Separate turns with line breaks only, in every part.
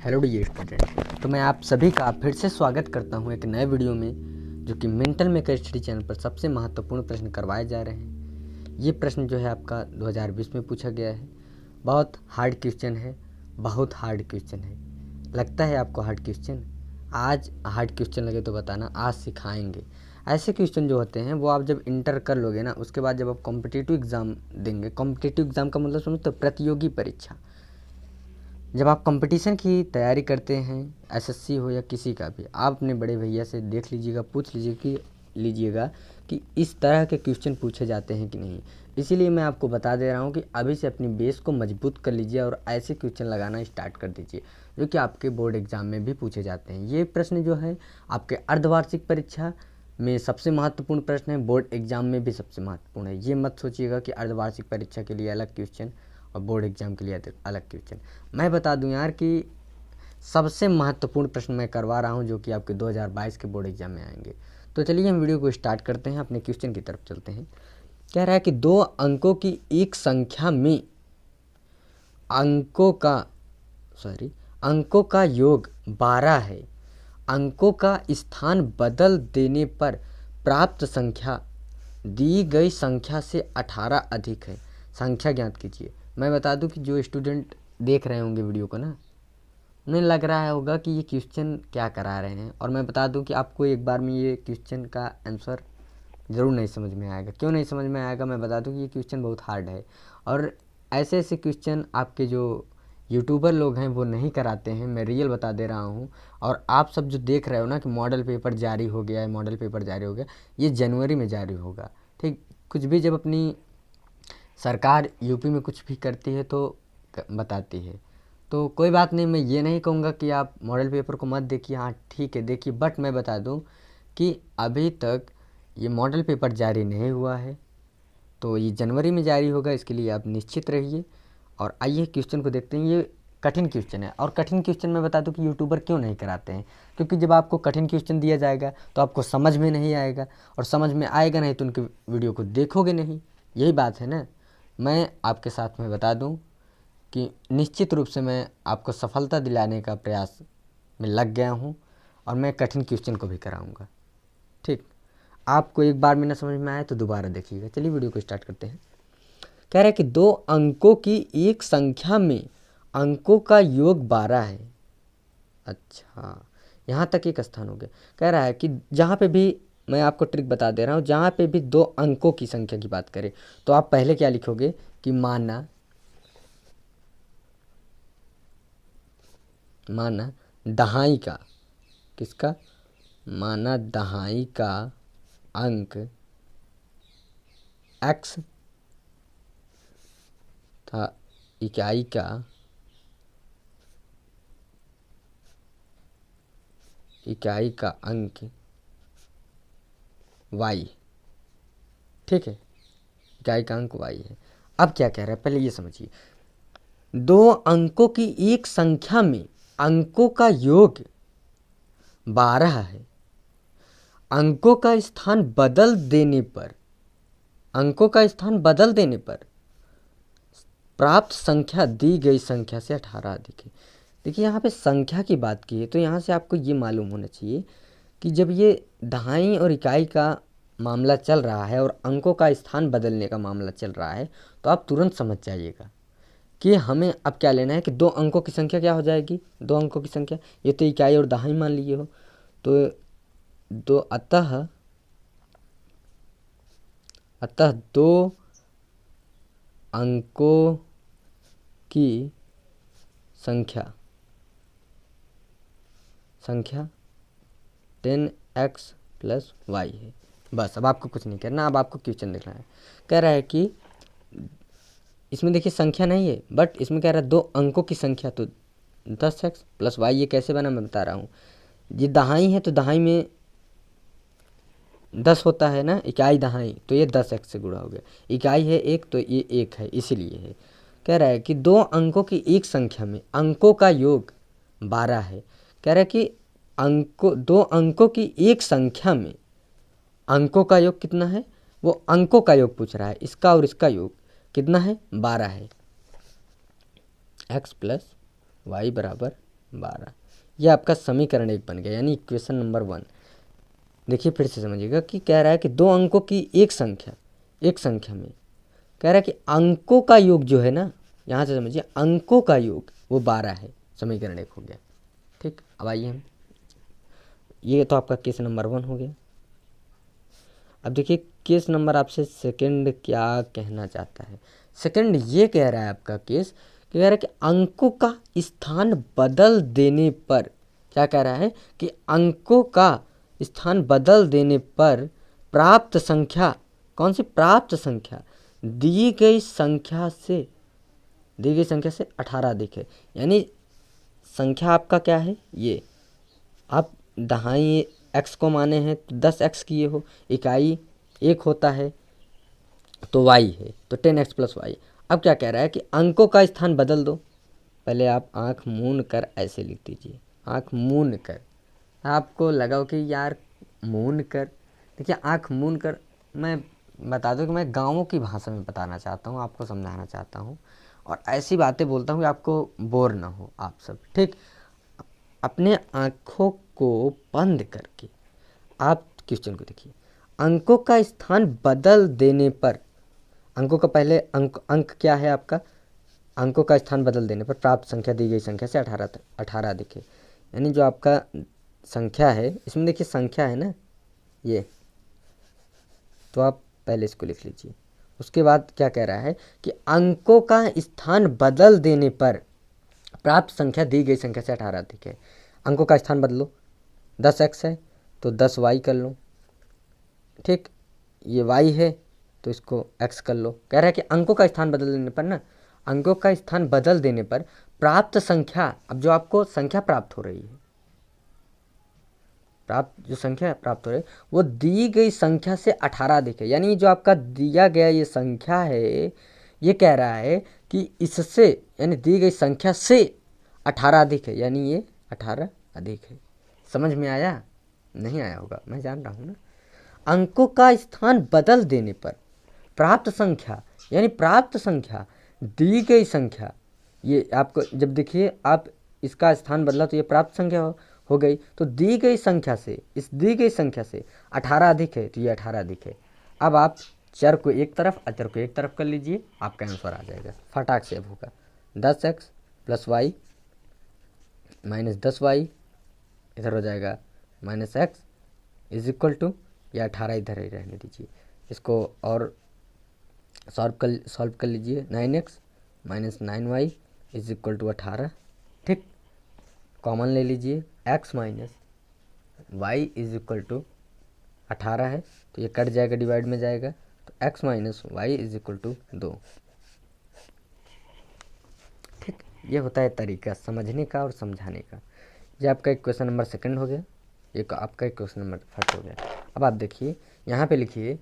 Hello dear student, तो मैं आप सभी का फिर से स्वागत करता हूं एक नए वीडियो में, जो कि मेंटल मेकर स्टडी चैनल पर सबसे महत्वपूर्ण प्रश्न करवाए जा रहे हैं। ये प्रश्न जो है आपका 2020 में पूछा गया है। बहुत हार्ड क्वेश्चन है, बहुत हार्ड क्वेश्चन है। लगता है आपको हार्ड क्वेश्चन? आज हार्ड क्वेश्चन लगे तो बताना, आज सिखाएंगे। ऐसे क्वेश्चन जो होते हैं वो आप जब इंटर कर लोगे ना, उसके बाद जब आप कॉम्पिटिटिव एग्ज़ाम देंगे, कॉम्पिटिटिव एग्ज़ाम का मतलब सुनो तो प्रतियोगी परीक्षा, जब आप कंपटीशन की तैयारी करते हैं, एसएससी हो या किसी का भी, आप अपने बड़े भैया से देख लीजिएगा, पूछ लीजिएगा कि इस तरह के क्वेश्चन पूछे जाते हैं कि नहीं। इसीलिए मैं आपको बता दे रहा हूँ कि अभी से अपनी बेस को मजबूत कर लीजिए और ऐसे क्वेश्चन लगाना स्टार्ट कर दीजिए जो कि आपके बोर्ड एग्जाम में भी पूछे जाते हैं। ये प्रश्न जो है आपके अर्धवार्षिक परीक्षा में सबसे महत्वपूर्ण प्रश्न है, बोर्ड एग्जाम में भी सबसे महत्वपूर्ण है। ये मत सोचिएगा कि अर्धवार्षिक परीक्षा के लिए अलग क्वेश्चन और बोर्ड एग्जाम के लिए अलग क्वेश्चन। मैं बता दूं यार कि सबसे महत्वपूर्ण प्रश्न मैं करवा रहा हूं जो कि आपके 2022 के बोर्ड एग्जाम में आएंगे। तो चलिए हम वीडियो को स्टार्ट करते हैं, अपने क्वेश्चन की तरफ चलते हैं। कह रहा है कि दो अंकों की एक संख्या में अंकों का योग 12 है। अंकों का स्थान बदल देने पर प्राप्त संख्या दी गई संख्या से 18 अधिक है। संख्या ज्ञात कीजिए। मैं बता दूं कि जो स्टूडेंट देख रहे होंगे वीडियो को ना, उन्हें लग रहा होगा कि ये क्वेश्चन क्या करा रहे हैं, और मैं बता दूं कि आपको एक बार में ये क्वेश्चन का आंसर ज़रूर नहीं समझ में आएगा। क्यों नहीं समझ में आएगा, मैं बता दूं कि ये क्वेश्चन बहुत हार्ड है, और ऐसे ऐसे क्वेश्चन आपके जो यूट्यूबर लोग हैं वो नहीं कराते हैं। मैं रियल बता दे रहा हूँ। और आप सब जो देख रहे हो ना कि मॉडल पेपर जारी हो गया है, मॉडल पेपर जारी हो गया, ये जनवरी में जारी होगा। ठीक, कुछ भी जब अपनी सरकार यूपी में कुछ भी करती है तो बताती है, तो कोई बात नहीं। मैं ये नहीं कहूँगा कि आप मॉडल पेपर को मत देखिए, हाँ ठीक है देखिए, बट मैं बता दूँ कि अभी तक ये मॉडल पेपर जारी नहीं हुआ है, तो ये जनवरी में जारी होगा, इसके लिए आप निश्चित रहिए। और आइए क्वेश्चन को देखते हैं। ये कठिन क्वेश्चन है, और कठिन क्वेश्चन मैं बता दूं कि यूट्यूबर क्यों नहीं कराते हैं, क्योंकि जब आपको कठिन क्वेश्चन दिया जाएगा तो आपको समझ में नहीं आएगा, और समझ में आएगा नहीं तो उनके वीडियो को देखोगे नहीं। यही बात है ना। मैं आपके साथ में बता दूं कि निश्चित रूप से मैं आपको सफलता दिलाने का प्रयास में लग गया हूं, और मैं कठिन क्वेश्चन को भी कराऊंगा। ठीक, आपको एक बार में ना समझ में आए तो दोबारा देखिएगा। चलिए वीडियो को स्टार्ट करते हैं। कह रहा है कि दो अंकों की एक संख्या में अंकों का योग 12 है। अच्छा, यहाँ तक एक स्थान हो गया। कह रहा है कि जहाँ पे भी, मैं आपको ट्रिक बता दे रहा हूँ, जहाँ पे भी दो अंकों की संख्या की बात करें तो आप पहले क्या लिखोगे कि माना दहाई का, किसका, माना दहाई का अंक x था इकाई का अंक y। ठीक है, इकाई का अंक y है। अब क्या कह रहा है पहले ये समझिए। दो अंकों की एक संख्या में अंकों का योग 12 है। अंकों का स्थान बदल देने पर प्राप्त संख्या दी गई संख्या से 18 अधिक है। देखिए यहाँ पे संख्या की बात की है, तो यहाँ से आपको ये मालूम होना चाहिए कि जब ये दहाई और इकाई का मामला चल रहा है और अंकों का स्थान बदलने का मामला चल रहा है, तो आप तुरंत समझ जाइएगा कि हमें अब क्या लेना है कि दो अंकों की संख्या क्या हो जाएगी। दो अंकों की संख्या, ये तो इकाई और दहाई मान लिए हो, तो अतः दो अंकों की संख्या 10x + y है। बस, अब आपको कुछ नहीं करना, अब आपको क्वेश्चन देखना है। कह रहा है कि इसमें देखिए संख्या नहीं है, बट इसमें कह रहा है दो अंकों की संख्या, तो 10x + y। ये कैसे बना मैं बता रहा हूँ। ये दहाई है तो दहाई में 10 होता है ना, इकाई दहाई, तो ये 10x से गुणा हो गया। इकाई है 1 तो ये 1 है, इसीलिए है। कह रहा है कि दो अंकों की एक संख्या में अंकों का योग 12 है। कह रहा है कि दो अंकों की एक संख्या में अंकों का योग कितना है, वो अंकों का योग पूछ रहा है। इसका और इसका योग कितना है, 12 है। x + y = 12। ये आपका समीकरण 1 बन गया, यानी इक्वेशन नंबर 1। देखिए फिर से समझिएगा कि कह रहा है कि दो अंकों की एक संख्या में कह रहा है कि अंकों का योग जो है ना, यहाँ से समझिए अंकों का योग वो 12 है। समीकरण 1 हो गया। ठीक, अब आइए हम, ये तो आपका केस नंबर 1 हो गया। अब देखिए केस नंबर आपसे सेकंड क्या कहना चाहता है। सेकंड ये कह रहा है आपका केस कि कह रहा है कि अंकों का स्थान बदल देने पर, क्या कह रहा है कि अंकों का स्थान बदल देने पर प्राप्त संख्या, कौन सी प्राप्त संख्या, दी गई संख्या से 18 अधिक है। यानी संख्या आपका क्या है, ये आप दहाई x को माने हैं तो 10x किए हो, इकाई 1 होता है तो y है तो 10x प्लस वाई। अब क्या कह रहा है कि अंकों का स्थान बदल दो। पहले आप आंख मूंद कर ऐसे लिख दीजिए, आंख मूंद कर। आपको लगा कि यार मूंद कर, देखिए आंख मूंद कर, मैं बता दूं कि मैं गाँवों की भाषा में बताना चाहता हूँ, आपको समझाना चाहता हूँ और ऐसी बातें बोलता हूँ कि आपको बोर ना हो आप सब। ठीक, अपने आँखों को बंद करके आप क्वेश्चन को देखिए। अंकों का स्थान बदल देने पर, अंकों का पहले अंक क्या है आपका, अंकों का स्थान बदल देने पर प्राप्त संख्या दी गई संख्या से 18 अधिक है। यानी जो आपका संख्या है, इसमें देखिए संख्या है ना ये, तो आप पहले इसको लिख लीजिए। उसके बाद क्या कह रहा है कि अंकों का स्थान बदल देने पर प्राप्त संख्या दी गई संख्या से 18 अधिक है। अंकों का स्थान बदलो, 10x है तो 10y कर लो। ठीक, ये y है तो इसको x कर लो। कह रहा है कि अंकों का स्थान बदल देने पर ना, अंकों का स्थान बदल देने पर प्राप्त संख्या, अब जो आपको संख्या प्राप्त हो रही है, जो संख्या प्राप्त हो रही है वो दी गई संख्या से 18 अधिक है। यानी जो आपका दिया गया ये संख्या है, ये कह रहा है कि इससे, यानी दी गई संख्या से 18 अधिक है, यानी ये 18 अधिक है। समझ में आया? नहीं आया होगा, मैं जान रहा हूँ ना। अंकों का स्थान बदल देने पर प्राप्त संख्या, यानी प्राप्त संख्या दी गई संख्या, ये आपको जब देखिए आप इसका स्थान बदला तो ये प्राप्त संख्या हो गई, तो दी गई संख्या से, इस दी गई संख्या से 18 अधिक है तो ये 18 अधिक है। अब आप चर को एक तरफ, अचर को एक तरफ कर लीजिए, आपका आंसर आ जाएगा फटाक से। अब होगा 10x plus Y minus 10y, इधर हो जाएगा minus x is equal to, या 18 इधर ही रहने दीजिए, इसको और सॉल्व कर लीजिए। 9x minus 9y is equal to 18। ठीक, कॉमन ले लीजिए, x minus Y is equal to 18 है तो ये कट जाएगा, डिवाइड में जाएगा, तो x minus Y is equal to 2। ठीक, ये होता है तरीका समझने का और समझाने का। ये आपका इक्वेशन नंबर सेकंड हो गया, ये आपका इक्वेशन नंबर फर्स्ट हो गया। अब आप देखिए यहाँ पे लिखिए,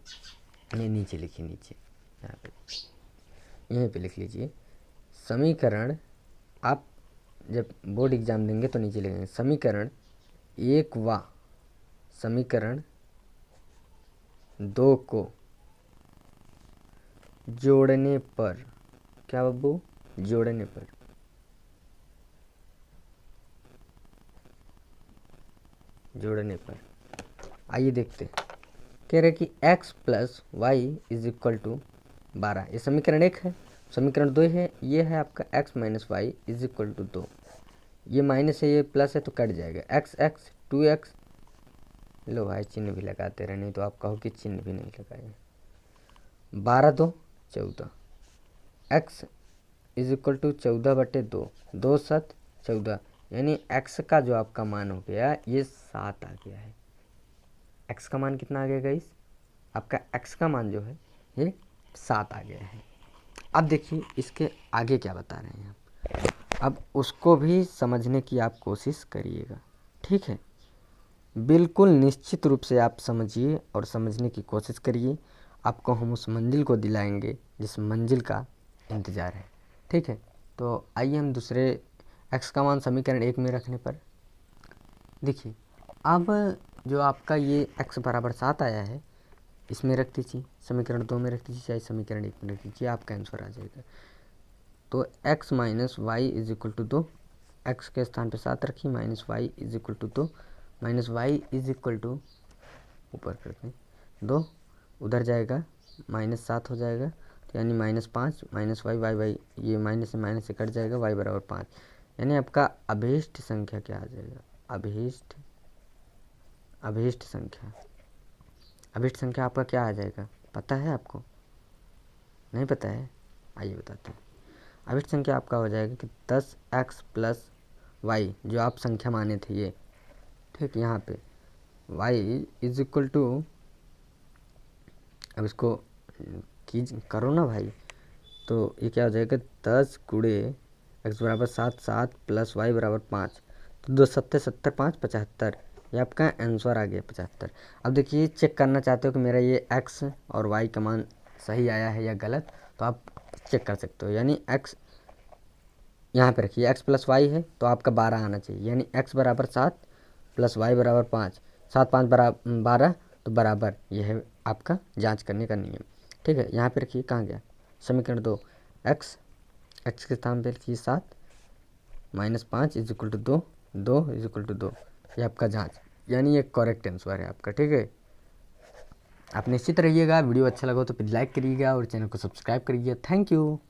नहीं नीचे लिखिए, नीचे यहाँ पे, यहीं पे लिख लीजिए समीकरण। आप जब बोर्ड एग्जाम देंगे तो नीचे लिखेंगे समीकरण 1 व समीकरण 2 को जोड़ने पर, क्या बाबू, जोड़ने पर आइए देखते। कह रहे कि x plus Y is equal to 12, ये समीकरण 1 है। समीकरण 2 है, ये है आपका x minus Y is equal to 2। ये माइनस है, ये प्लस है तो कट जाएगा, x 2x। लो भाई चिन्ह भी लगाते रहे, नहीं तो आप कहो कि चिन्ह भी नहीं लगाए। 12 2 14, x इज इक्वल टू 14/2, 2 7 14, यानी x का जो आपका मान हो गया ये 7 आ गया है। x का मान कितना आ गया गाइस, आपका x का मान जो है ये 7 आ गया है। अब देखिए इसके आगे क्या बता रहे हैं आप, अब उसको भी समझने की आप कोशिश करिएगा। ठीक है, बिल्कुल निश्चित रूप से आप समझिए और समझने की कोशिश करिए। आपको हम उस मंजिल को दिलाएंगे जिस मंजिल का इंतज़ार है। ठीक है, तो आइए हम दूसरे x का मान समीकरण 1 में रखने पर देखिए, अब जो आपका ये x बराबर 7 आया है, इसमें रख दीजिए, समीकरण 2 में रख दीजिए, चाहे समीकरण 1 में रख दीजिए, आपका आंसर आ जाएगा। तो x minus Y is equal to 2, X के स्थान पे 7 रखिए, minus Y is equal to 2, minus Y is equal to ऊपर करते हैं 2, उधर जाएगा -7 हो जाएगा, तो यानी -5 माइनस वाई, वाई वाई ये माइनस से माइनस से कट जाएगा, वाई बराबर 5, यानी आपका अभीष्ट संख्या क्या आ जाएगा, अभीष्ट संख्या आपका क्या आ जाएगा, पता है आपको? नहीं पता है? आइए बताते हैं। अभीष्ट संख्या आपका हो जाएगा कि 10x प्लस वाई, जो आप संख्या माने थे ये, ठीक, यहाँ पे y इज इक्वल टू, अब इसको करो ना भाई, तो ये क्या हो जाएगा 10 गुणे x बराबर 7, 7 प्लस वाई बराबर 5, तो 2 7 70 5 75, ये आपका आंसर आ गया 75। अब देखिए चेक करना चाहते हो कि मेरा ये x और y का मान सही आया है या गलत, तो आप चेक कर सकते हो। यानी x यहाँ पे रखिए, x प्लस वाई है तो आपका 12 आना चाहिए, यानी x बराबर 7 प्लस वाई बराबर 5, 7 5 बराबर 12, तो बराबर यह है आपका जांच करने का नियम। ठीक है, यहाँ पे रखिए, कहाँ गया समीकरण 2, x के स्थान पे रखिए 7 -5 is equal to 2, 2 is equal to 2, ये आपका जांच, यानी ये करेक्ट आंसर है आपका। ठीक है, आप निश्चित रहिएगा, वीडियो अच्छा लगा तो प्लीज़ लाइक करिएगा और चैनल को सब्सक्राइब करिएगा। Thank you.